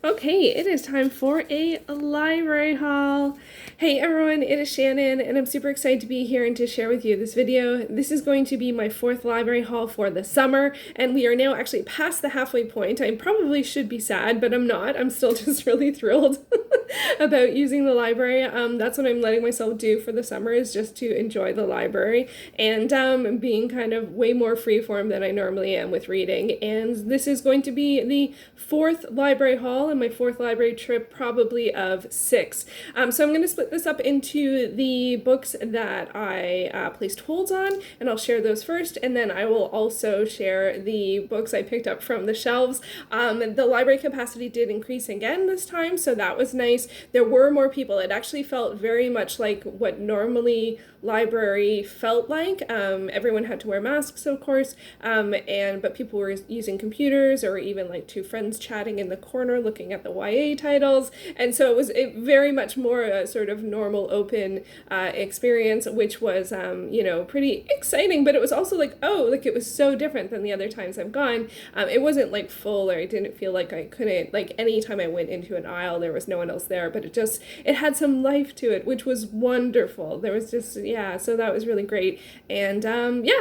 Okay, it is time for a library haul. Hey everyone, it is Shannon, and I'm super excited to be here and to share with you this video. This is going to be my fourth library haul for the summer, and we are now actually past the halfway point. I probably should be sad, but I'm not. I'm still just really thrilled about using the library. That's what I'm letting myself do for the summer, is just to enjoy the library and being kind of way more freeform than I normally am with reading. And this is going to be the fourth library haul and my fourth library trip, probably of 6. So I'm going to split this up into the books that I placed holds on, and I'll share those first, and then I will also share the books I picked up from the shelves. The library capacity did increase again this time, so that was nice. There were more people. It actually felt very much like what normally library felt like. Everyone had to wear masks, of course, but people were using computers, or even like two friends chatting in the corner looking at the YA titles, and so it was very much more a sort of normal open experience, which was pretty exciting. But it was also like, it was so different than the other times I've gone. It wasn't like full, or I didn't feel like I couldn't, like, anytime I went into an aisle there was no one else there, but it had some life to it, which was wonderful. There was just, so that was really great. And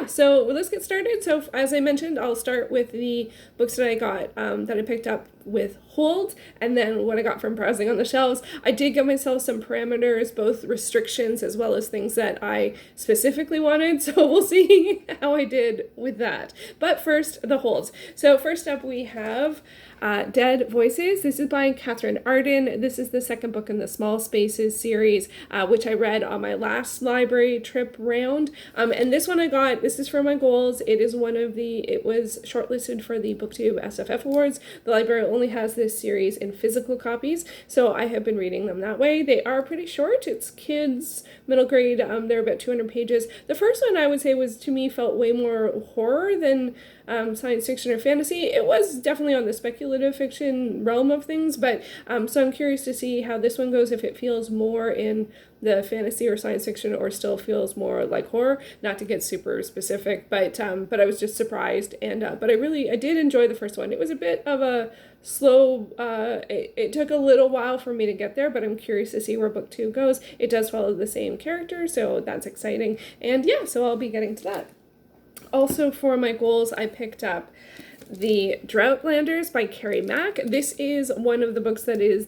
so let's get started. So as I mentioned, I'll start with the books that I got, that I picked up with hold, and then what I got from browsing on the shelves. I did give myself some parameters, both restrictions as well as things that I specifically wanted, so we'll see how I did with that. But first, the holds. So first up we have Dead Voices. This is by Katherine Arden. This is the second book in the Small Spaces series, which I read on my last library trip round. And this one I got, this is for my goals. It was shortlisted for the BookTube SFF Awards. The library only has this series in physical copies, so I have been reading them that way. They are pretty short. It's kids, middle grade. They're about 200 pages. The first one I would say felt way more horror than science fiction or fantasy. It was definitely on the speculative fiction realm of things, but so I'm curious to see how this one goes, if it feels more in the fantasy or science fiction, or still feels more like horror. Not to get super specific, but I was just surprised, and but I did enjoy the first one. It was a bit of a slow, it took a little while for me to get there, but I'm curious to see where book 2 goes. It does follow the same character, so that's exciting, and so I'll be getting to that. Also, for my goals, I picked up the Droughtlanders by Carrie Mack. This is one of the books that is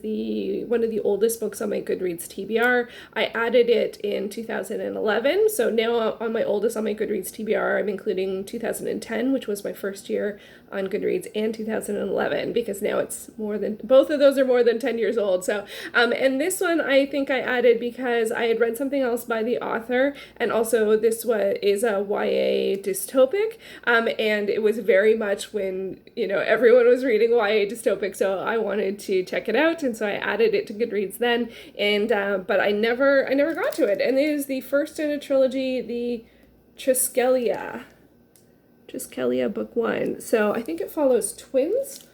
one of the oldest books on my Goodreads TBR. I added it in 2011, so now on my oldest on my Goodreads TBR, I'm including 2010, which was my first year on Goodreads, and 2011, because now it's both of those are more than 10 years old. So, and this one I think I added because I had read something else by the author, and also this is a YA dystopic, and it was very much when everyone was reading YA dystopic, so I wanted to check it out, and so I added it to Goodreads then, and but I never got to it. And it is the first in a trilogy, the Triskelia book 1. So I think it follows twins.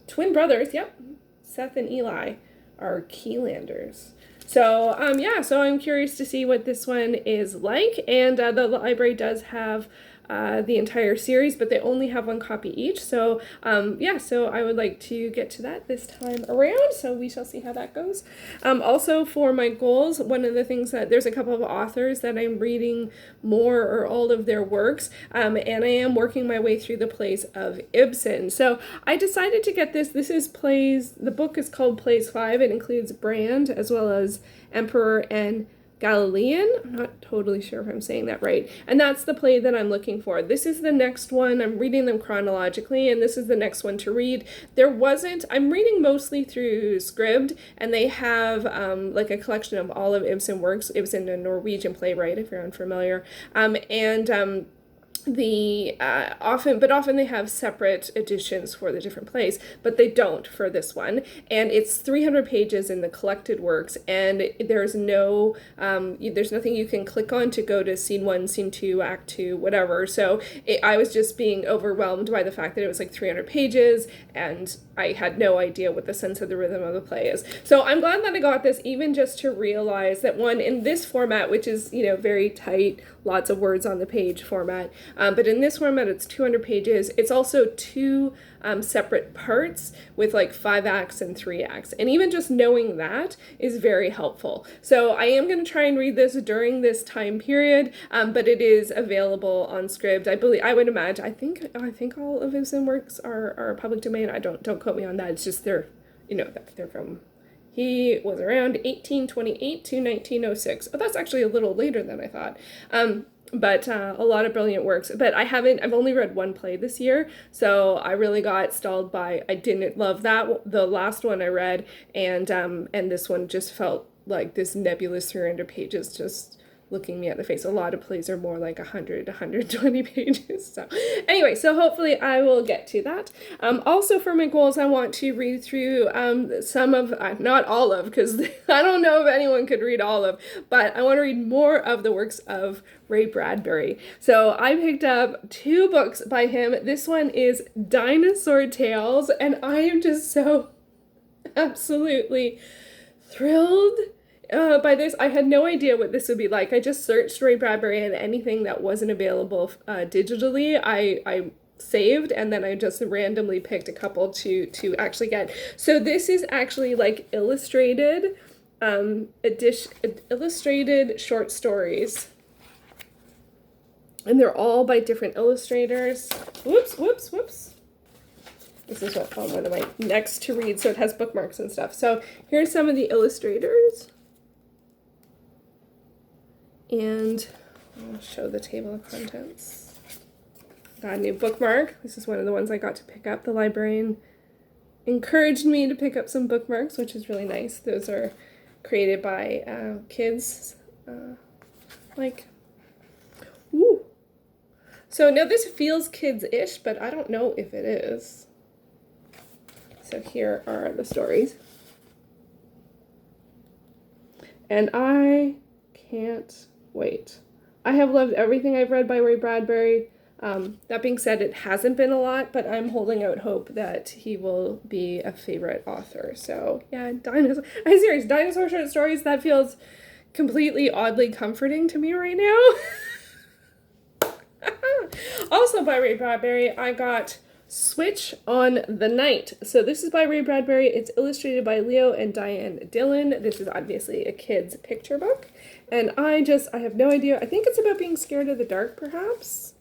Twin brothers. Yep, Seth and Eli are Keylanders. So so I'm curious to see what this one is like, and the library does have the entire series, but they only have one copy each. So so I would like to get to that this time around, so we shall see how that goes. Also, for my goals, one of the things that there's a couple of authors that I'm reading more, or all of their works, and I am working my way through the plays of Ibsen. So I decided to get this. The book is called Plays 5. It includes Brand as well as Emperor and Galilean. I'm not totally sure if I'm saying that right. And that's the play that I'm looking for. This is the next one. I'm reading them chronologically, and this is the next one to read. I'm reading mostly through Scribd, and they have like a collection of all of Ibsen works. Ibsen, a Norwegian playwright, if you're unfamiliar. Often they have separate editions for the different plays, but they don't for this one. And it's 300 pages in the collected works, and there's nothing you can click on to go to scene 1, scene 2, act 2, whatever. So I was just being overwhelmed by the fact that it was like 300 pages, and I had no idea what the sense of the rhythm of the play is. So I'm glad that I got this, even just to realize that, one, in this format, which is, very tight, lots of words on the page format, But in this format, it's 200 pages. It's also two separate parts with like 5 acts and 3 acts. And even just knowing that is very helpful. So I am going to try and read this during this time period, but it is available on Scribd. I would imagine, I think all of Ibsen works are public domain. Don't quote me on that. It's just they're from, he was around 1828 to 1906. Oh, that's actually a little later than I thought. But a lot of brilliant works. But I've only read one play this year, so I really got stalled by, I didn't love the last one I read, and this one just felt like this nebulous 300 pages just looking me at the face. A lot of plays are more like 100, 120 pages. So anyway, so hopefully I will get to that. Also for my goals, I want to read through some of, not all of, because I don't know if anyone could read all of, but I want to read more of the works of Ray Bradbury. So I picked up 2 books by him. This one is Dinosaur Tales, and I am just so absolutely thrilled by this. I had no idea what this would be like. I just searched Ray Bradbury, and anything that wasn't available digitally, I saved, and then I just randomly picked a couple to actually get. So this is actually like illustrated illustrated short stories, and they're all by different illustrators. Whoops. This is one of my next to read, so it has bookmarks and stuff. So here's some of the illustrators. And I'll show the table of contents. Got a new bookmark. This is one of the ones I got to pick up. The librarian encouraged me to pick up some bookmarks, which is really nice. Those are created by kids. Ooh. So now this feels kids-ish, but I don't know if it is. So here are the stories. And I can't wait. I have loved everything I've read by Ray Bradbury. That being said, it hasn't been a lot, but I'm holding out hope that he will be a favorite author. So yeah, Dinosaur. I'm serious. Dinosaur short stories, that feels completely oddly comforting to me right now. Also by Ray Bradbury, I got Switch on the Night. So this is by Ray Bradbury. It's illustrated by Leo and Diane Dillon. This is obviously a kid's picture book. And I have no idea. I think it's about being scared of the dark, perhaps.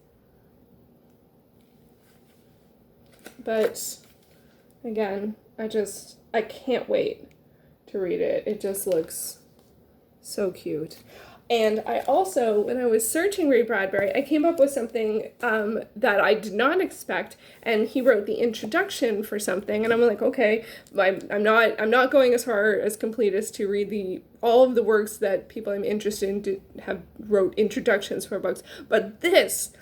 But again, I can't wait to read it. It just looks so cute. And I also, when I was searching Ray Bradbury, I came up with something that I did not expect, and he wrote the introduction for something, and I'm like, okay, I'm not going as far as complete as to read all of the works that people I'm interested in have wrote introductions for books, but this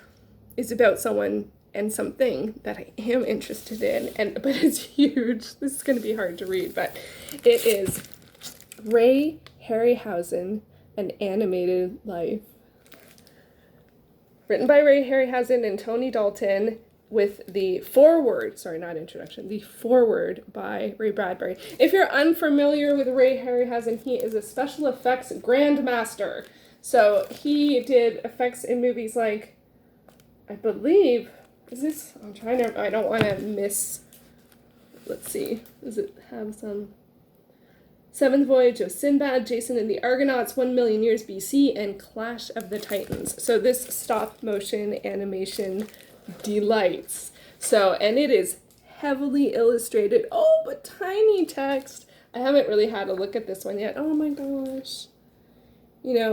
is about someone and something that I am interested in, but it's huge. This is going to be hard to read, but it is Ray Harryhausen, An Animated Life. Written by Ray Harryhausen and Tony Dalton, with the foreword, the foreword by Ray Bradbury. If you're unfamiliar with Ray Harryhausen, he is a special effects grandmaster. So he did effects in movies like, I believe, I don't want to miss, let's see, does it have some? Seventh Voyage of Sinbad, Jason and the Argonauts, 1 Million Years BC, and Clash of the Titans. So this stop motion animation delights. So, and it is heavily illustrated. Oh, but tiny text. I haven't really had a look at this one yet. Oh my gosh.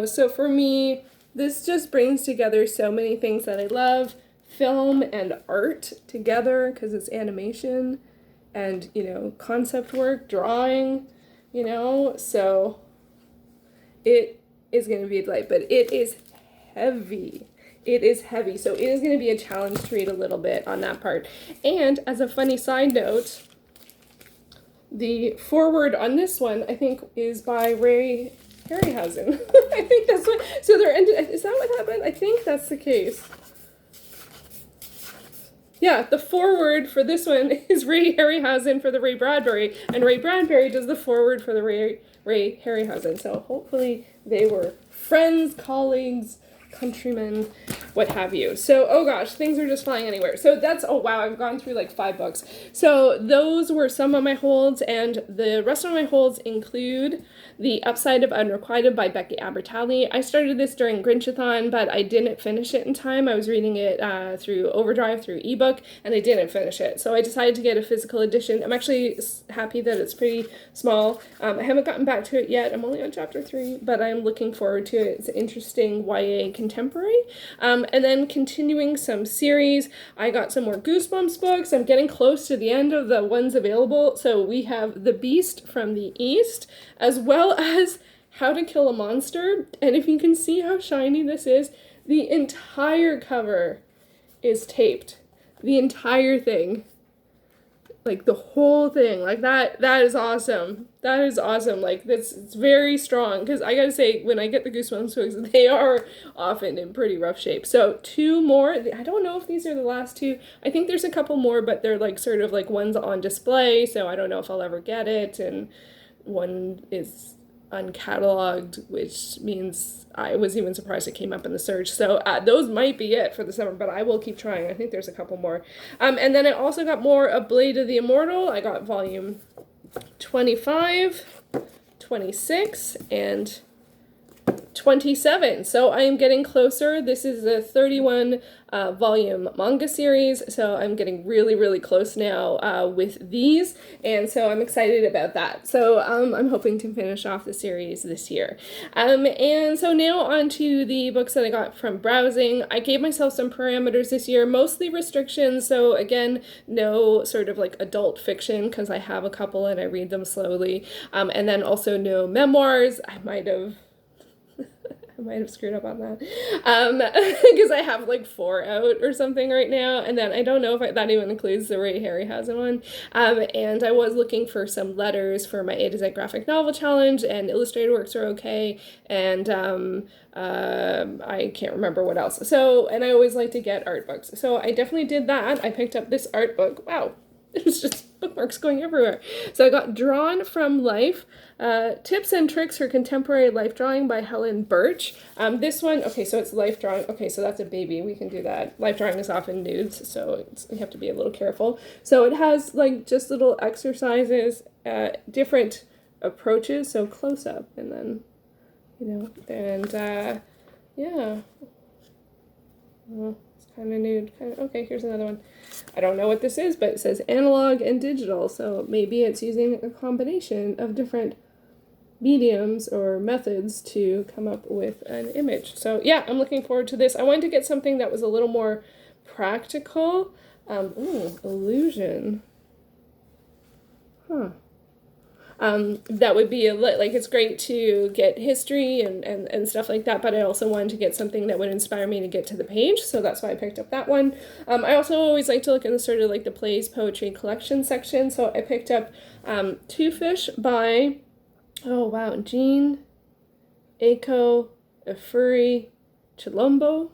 So for me, this just brings together so many things that I love. Film and art together, because it's animation and, concept work, drawing. So it is going to be a delight, but it is heavy. It is heavy, so it is going to be a challenge to read a little bit on that part. And as a funny side note, the foreword on this one, I think, is by Ray Harryhausen. I think that's what, so is that what happened? I think that's the case. Yeah, the foreword for this one is Ray Harryhausen for the Ray Bradbury, and Ray Bradbury does the foreword for the Ray Harryhausen. So hopefully they were friends, colleagues, countrymen. what have you. So, oh gosh, things are just flying anywhere. So that's, oh wow, I've gone through like 5 books. So those were some of my holds, and the rest of my holds include The Upside of Unrequited by Becky Abertally. I started this during Grinchathon, but I didn't finish it in time. I was reading it through Overdrive, through ebook, and I didn't finish it. So I decided to get a physical edition. I'm actually happy that it's pretty small. I haven't gotten back to it yet. I'm only on chapter 3, but I'm looking forward to it. It's an interesting YA contemporary. And then continuing some series, I got some more Goosebumps books. I'm getting close to the end of the ones available. So we have The Beast from the East, as well as How to Kill a Monster. And if you can see how shiny this is, the entire cover is taped. The entire thing. Like the whole thing. Like that is awesome. That is awesome. Like it's very strong, because I gotta say, when I get the Goosebumps books, they are often in pretty rough shape. So 2 more. I don't know if these are the last 2. I think there's a couple more, but they're like sort of like ones on display, so I don't know if I'll ever get it. And one is uncatalogued, which means I was even surprised it came up in the search. So those might be it for the summer, but I will keep trying. I think there's a couple more. And then I also got more of Blade of the Immortal. I got volume 25, 26, and 27. So I am getting closer. This is a 31 volume manga series, so I'm getting really, really close now with these, and so I'm excited about that. So I'm hoping to finish off the series this year. And so now on to the books that I got from browsing. I gave myself some parameters this year, mostly restrictions, so again, no sort of like adult fiction, because I have a couple and I read them slowly, and then also no memoirs. I might have screwed up on that, because I have like 4 out or something right now, and then I don't know if that even includes the Ray Harryhausen one, and I was looking for some letters for my A to Z graphic novel challenge, and illustrated works are okay, and I can't remember what else. So, and I always like to get art books, so I definitely did that. I picked up this art book. Wow. It's just bookmarks going everywhere. So I got Drawn from Life, Tips and Tricks for Contemporary Life Drawing by Helen Birch. This one, okay, so it's life drawing. Okay, so that's a baby. We can do that. Life drawing is often nudes, so you have to be a little careful. So it has like just little exercises, different approaches, so close up, and then, and yeah. Well, it's kind of nude. Okay, here's another one. I don't know what this is, but it says analog and digital, so maybe it's using a combination of different mediums or methods to come up with an image. So yeah, I'm looking forward to this. I wanted to get something that was a little more practical. Illusion. Huh. That would be like, it's great to get history and stuff like that, but I also wanted to get something that would inspire me to get to the page, so that's why I picked up that one. I also always like to look in the sort of like the plays, poetry, collection section, so I picked up Two Fish by, oh wow, Jean Aiko Efuri Chilombo.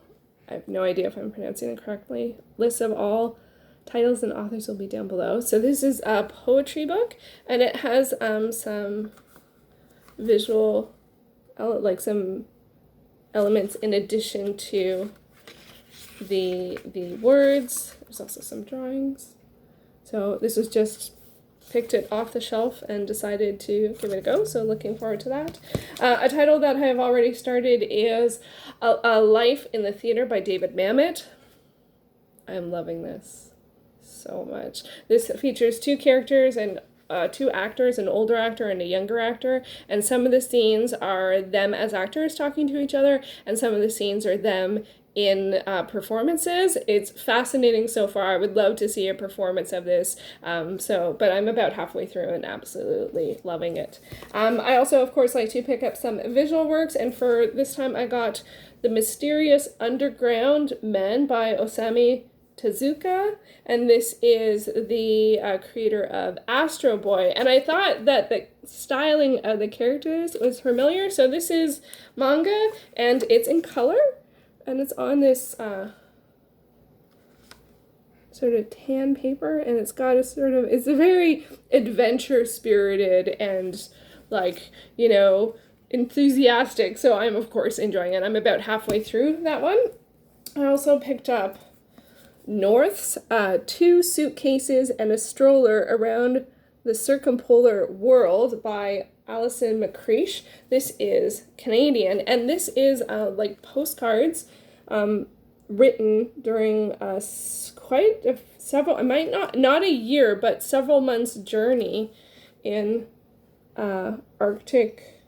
I have no idea if I'm pronouncing it correctly. List of all titles and authors will be down below. So this is a poetry book, and it has some visual, like some elements in addition to the words. There's also some drawings. So this was just picked it off the shelf and decided to give it a go, so looking forward to that. A title that I have already started is A Life in the Theater by David Mamet. I'm loving this so much. This features 2 characters and 2 actors, an older actor and a younger actor, and some of the scenes are them as actors talking to each other, and some of the scenes are them in performances. It's fascinating so far. I would love to see a performance of this, but I'm about halfway through and absolutely loving it. I also, of course, like to pick up some visual works, and for this time I got The Mysterious Underground Men by Osami Tezuka, and this is the creator of Astro Boy, and I thought that the styling of the characters was familiar. So this is manga, and it's in color, and it's on this sort of tan paper, and it's got a sort of, it's a very adventure spirited and like, enthusiastic, so I'm of course enjoying it. I'm about halfway through that one. I also picked up North's 2 suitcases and a stroller around the circumpolar world by Alison McCreish. This is Canadian, and this is like postcards written during several, I might not a year, but several months journey in Arctic.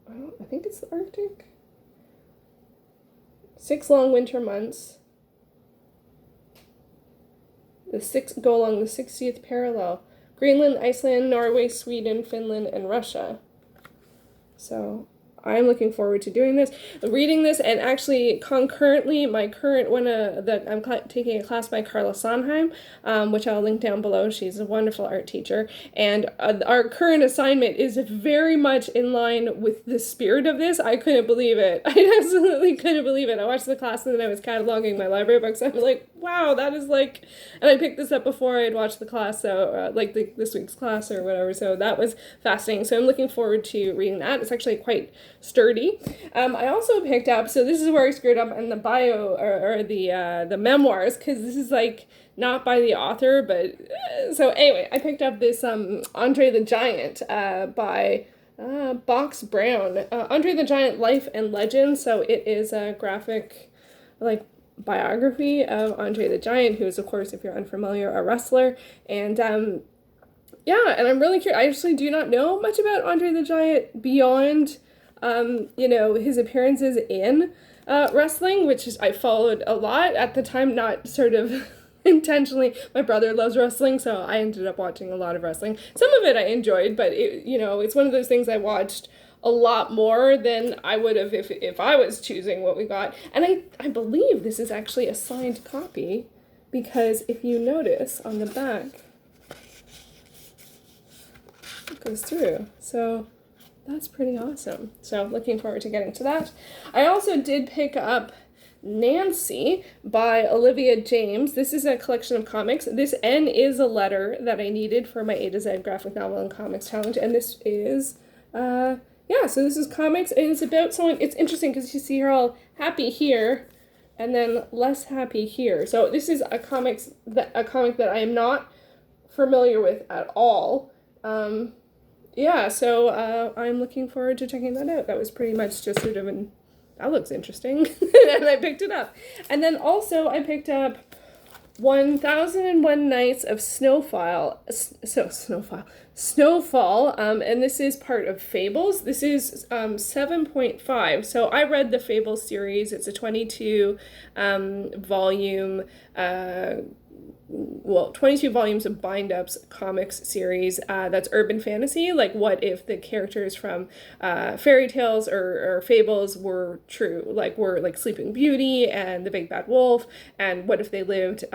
I think it's the Arctic. 6 long winter months. Go along the 60th parallel. Greenland, Iceland, Norway, Sweden, Finland, and Russia. So I'm looking forward to reading this, and actually concurrently, my current one that I'm taking a class by Carla Sondheim, which I'll link down below. She's a wonderful art teacher, and our current assignment is very much in line with the spirit of this. I couldn't believe it. I absolutely couldn't believe it. I watched the class and then I was cataloging my library books. I'm like, wow, that is like, and I picked this up before I had watched the class, so this week's class or whatever. So that was fascinating. So I'm looking forward to reading that. It's actually quite sturdy. I also picked up, so this is where I screwed up in the bio or the memoirs, because this is like not by the author, but so anyway, I picked up this Andre the Giant by Box Brown. Andre the Giant, Life and Legend. So it is a graphic biography of Andre the Giant, who is, of course, if you're unfamiliar, a wrestler. And yeah, and I'm really curious. I actually do not know much about Andre the Giant beyond his appearances in wrestling, which I followed a lot at the time, not sort of intentionally. My brother loves wrestling, so I ended up watching a lot of wrestling. Some of it I enjoyed, but it's one of those things I watched a lot more than I would have if I was choosing what we got. And I believe this is actually a signed copy, because if you notice on the back, it goes through. So that's pretty awesome. So looking forward to getting to that. I also did pick up Nancy by Olivia James. This is a collection of comics. This N is a letter that I needed for my A to Z graphic novel and comics challenge. And this is, so this is comics, and it's about someone. It's interesting because you see her all happy here and then less happy here. So this is a comic that I am not familiar with at all. So I'm looking forward to checking that out. That was pretty much just sort of that looks interesting, and I picked it up. And then also I picked up 1001 Nights of Snowfall, and this is part of Fables. This is 7.5. So I read the Fables series. It's a 22 volume 22 volumes of bind-ups comics series that's urban fantasy. Like, what if the characters from fairy tales or fables were true? Like, were like Sleeping Beauty and the Big Bad Wolf, and what if they lived,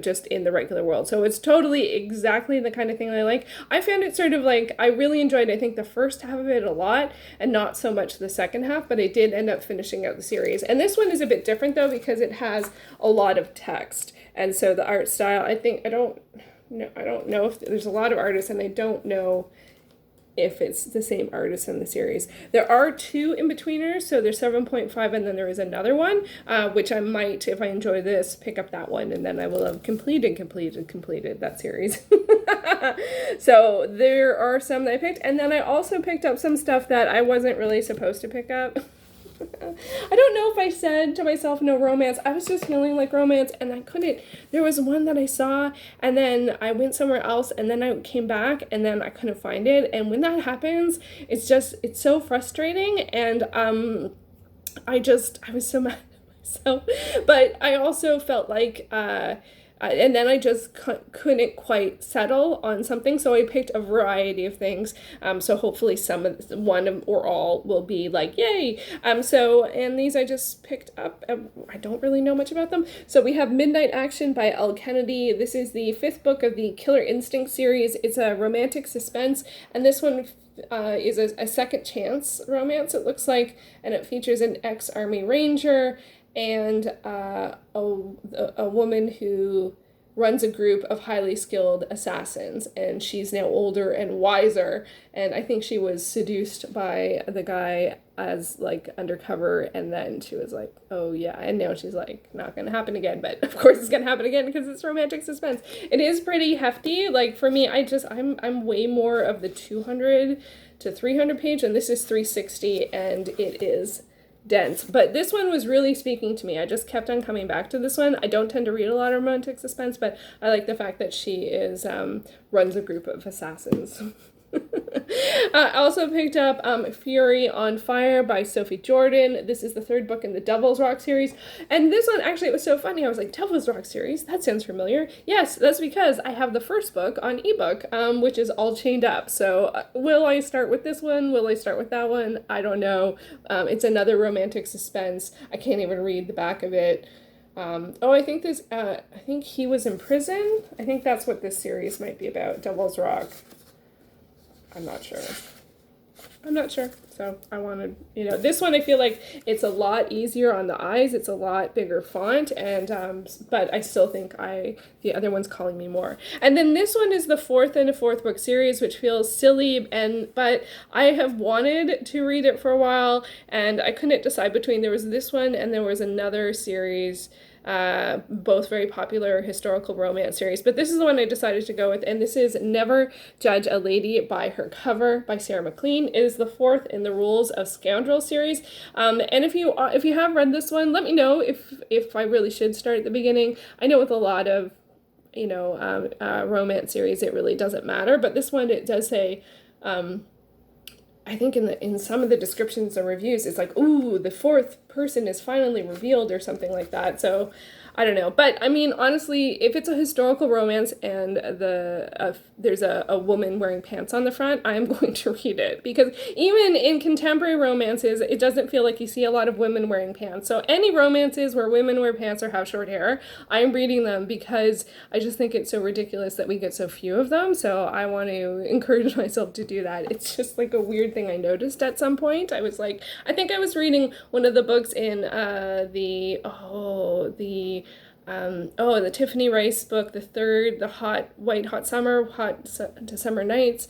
just in the regular world? So it's totally exactly the kind of thing I like. I found it sort of like, I really enjoyed, I think, the first half of it a lot, and not so much the second half, but I did end up finishing out the series. And this one is a bit different, though, because it has a lot of text. And so the art style, I don't know if there's a lot of artists, and I don't know if it's the same artist in the series. There are 2 in-betweeners, so there's 7.5, and then there is another one, which I might, if I enjoy this, pick up that one, and then I will have completed that series. So there are some that I picked, and then I also picked up some stuff that I wasn't really supposed to pick up. I don't know if I said to myself no romance. I was just feeling like romance, and I couldn't. There was one that I saw, and then I went somewhere else, and then I came back, and then I couldn't find it. And when that happens, it's so frustrating, and I was so mad at myself. But I also felt like and then I just couldn't quite settle on something, so I picked a variety of things. So hopefully one or all will be like, yay. And these I just picked up. I don't really know much about them. So we have Midnight Action by L. Kennedy. This is the 5th book of the Killer Instinct series. It's a romantic suspense, and this one is a second chance romance, it looks like, and it features an ex-Army Ranger and a woman who runs a group of highly skilled assassins, and she's now older and wiser, and I think she was seduced by the guy as like undercover, and then she was like, oh yeah, and now she's like, not gonna happen again, but of course it's gonna happen again because it's romantic suspense. It is pretty hefty. Like for me, I'm way more of the 200 to 300 page, and this is 360, and it is dense. But this one was really speaking to me. I just kept on coming back to this one. I don't tend to read a lot of romantic suspense, but I like the fact that she is runs a group of assassins. I also picked up Fury on Fire by Sophie Jordan. This is the third book in the Devil's Rock series. And this one, actually, it was so funny. I was like, Devil's Rock series? That sounds familiar. Yes, that's because I have the first book on ebook, which is All Chained Up. So will I start with this one? Will I start with that one? I don't know. It's another romantic suspense. I can't even read the back of it. I think he was in prison. I think that's what this series might be about, Devil's Rock. I'm not sure. So I wanted, this one I feel like it's a lot easier on the eyes. It's a lot bigger font, and but I still think the other one's calling me more. And then this one is the fourth in a fourth book series, which feels silly, but I have wanted to read it for a while, and I couldn't decide between, there was this one and there was another series, both very popular historical romance series, but this is the one I decided to go with, and this is Never Judge a Lady by Her Cover by Sarah McLean. It is the fourth in the Rules of Scoundrel series, and if you have read this one, let me know if I really should start at the beginning. I know with a lot of romance series it really doesn't matter, but this one, it does say, I think in some of the descriptions and reviews, it's like, ooh, the fourth person is finally revealed or something like that. So I don't know. But I mean, honestly, if it's a historical romance and there's a woman wearing pants on the front, I'm going to read it. Because even in contemporary romances, it doesn't feel like you see a lot of women wearing pants. So any romances where women wear pants or have short hair, I'm reading them because I just think it's so ridiculous that we get so few of them. So I want to encourage myself to do that. It's just like a weird thing I noticed at some point. I was like, I think I was reading one of the books in the Tiffany Rice book, the third, the Hot Summer Nights.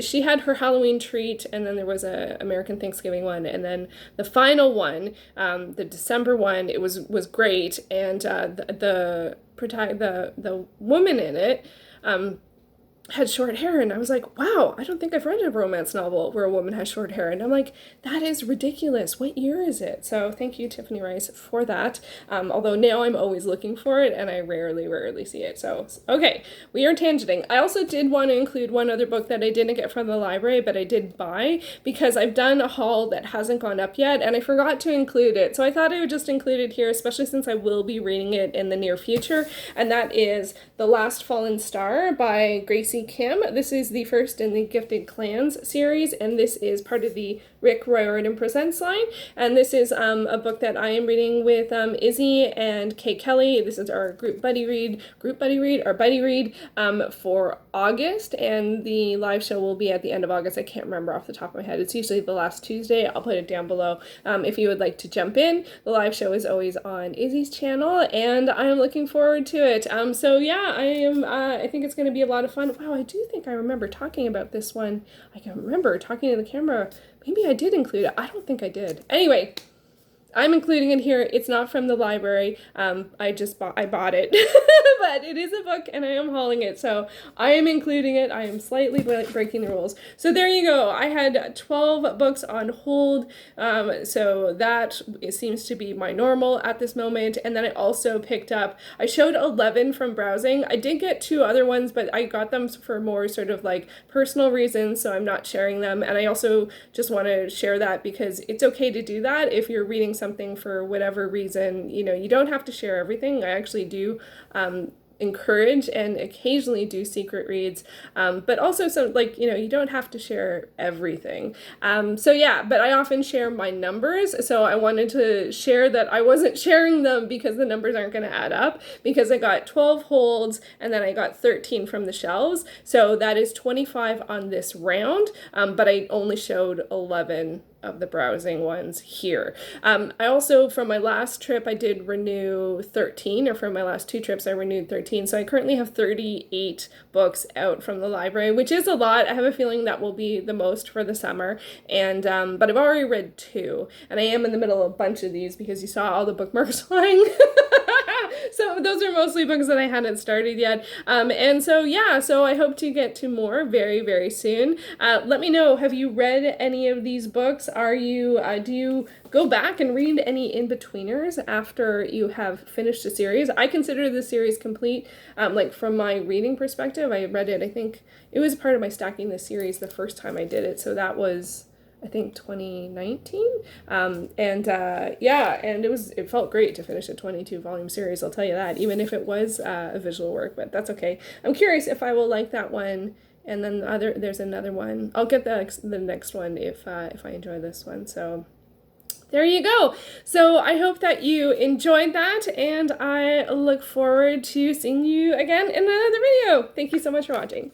She had her Halloween treat, and then there was a American Thanksgiving one, and then the final one, the December one, it was great, and the woman in it had short hair, and I was like, wow, I don't think I've read a romance novel where a woman has short hair, and I'm like, that is ridiculous. What year is it? So thank you, Tiffany Rice, for that. Although now I'm always looking for it, and I rarely see it. So, okay, we are tangenting. I also did want to include one other book that I didn't get from the library, but I did buy, because I've done a haul that hasn't gone up yet, and I forgot to include it. So I thought I would just include it here, especially since I will be reading it in the near future, and that is The Last Fallen Star by Gracie Kim. This is the first in the Gifted Clans series, and this is part of the Rick Riordan Presents line, and this is a book that I am reading with Izzy and Kay Kelly. This is our buddy read for August, and the live show will be at the end of August. I can't remember off the top of my head. It's usually the last Tuesday. I'll put it down below if you would like to jump in. The live show is always on Izzy's channel, and I am looking forward to it. So yeah, I think it's going to be a lot of fun. Wow, I do think I remember talking about this one. I can remember talking to the camera. Maybe I did include it. I don't think I did. Anyway, I'm including it here. It's not from the library. I bought it, but it is a book, and I am hauling it, so I am including it. I am slightly breaking the rules. So there you go. I had 12 books on hold, so that seems to be my normal at this moment. And then I also picked up, I showed 11 from browsing. I did get 2 other ones, but I got them for more sort of like personal reasons, so I'm not sharing them. And I also just want to share that because it's okay to do that if you're reading something for whatever reason. You don't have to share everything. I actually do encourage and occasionally do secret reads, but also you don't have to share everything. So yeah, but I often share my numbers, so I wanted to share that I wasn't sharing them because the numbers aren't going to add up, because I got 12 holds and then I got 13 from the shelves, so that is 25 on this round, but I only showed 11 of the browsing ones here. I also, from my last trip, I did renew 13, or from my last 2 trips, I renewed 13. So I currently have 38 books out from the library, which is a lot. I have a feeling that will be the most for the summer. And, but I've already read 2, and I am in the middle of a bunch of these because you saw all the bookmarks flying. So those are mostly books that I hadn't started yet. And so, yeah, so I hope to get to more very, very soon. Let me know, have you read any of these books? Are you, do you go back and read any in-betweeners after you have finished a series? I consider this series complete. Like from my reading perspective, I read it, I think it was part of my Stacking the Series the first time I did it. So that was, I think, 2019. Yeah, and it felt great to finish a 22 volume series, I'll tell you that, even if it was a visual work, but that's okay. I'm curious if I will like that one, and then there's another one. I'll get the next one if I enjoy this one. So there you go. So I hope that you enjoyed that, and I look forward to seeing you again in another video. Thank you so much for watching.